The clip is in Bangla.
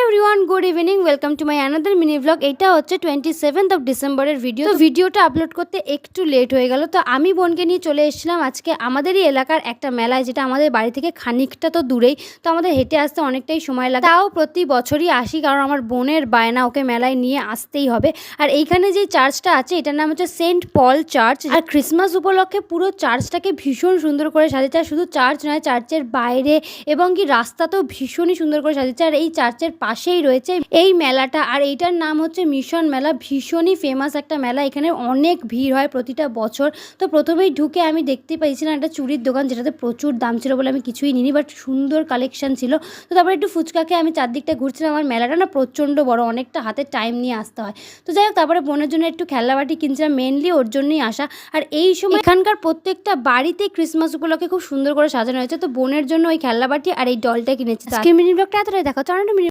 Everyone, good evening. Welcome to my another mini blog. এটা হচ্ছে 27th অফ ডিসেম্বরের ভিডিও। তো ভিডিওটা আপলোড করতে একটু লেট হয়ে গেল। তো আমি বোনকে নিয়ে চলে এসেছিলাম আজকে আমাদেরই এলাকার একটা মেলায়, যেটা আমাদের বাড়ি থেকে খানিকটা তো দূরেই। তো আমাদের হেঁটে আসতে অনেকটাই সময় লাগে, তাও প্রতি বছরই আসি, কারণ আমার বোনের বায়না, ওকে মেলায় নিয়ে আসতেই হবে। আর এইখানে যে চার্চটা আছে এটার নাম হচ্ছে সেন্ট পল চার্চ। আর ক্রিসমাস উপলক্ষে পুরো চার্চটাকে ভীষণ সুন্দর করে সাজিয়েছে। আর শুধু চার্চ নয়, চার্চের বাইরে এবং কি রাস্তাতেও ভীষণই সুন্দর করে সাজিয়েছে। আর এই চার্চের পাশেই রয়েছে এই মেলাটা, আর এইটার নাম হচ্ছে মিশন মেলা। ভীষণই ফেমাস একটা মেলা, এখানে অনেক ভিড় হয় প্রতিটা বছর। তো প্রথমেই ঢুকে আমি দেখতে পেয়েছিলাম একটা চুড়ির দোকান, যেটাতে প্রচুর দাম ছিল বলে আমি কিছুই নিইনি, বাট সুন্দর কালেকশন ছিল। তো তারপরে একটু ফুচকাকে আমি চারদিকটা ঘুরছিলাম। আমার মেলাটা না প্রচণ্ড বড়, অনেকটা হাতে টাইম নিয়ে আসতে হয়। তো যাই হোক, তারপরে বোনের জন্য একটু খেলনাবাটি কিনছিলাম, মেনলি ওর জন্যই আসা। আর এই সময় এখানকার প্রত্যেকটা বাড়িতে ক্রিসমাস উপলক্ষে খুব সুন্দর করে সাজানো হয়েছে। তো বোনের জন্য ওই খেলনাবাটি আর এই ডলটা কিনেছি। আজকের মিনি ব্লগটা এতটাই, দেখো।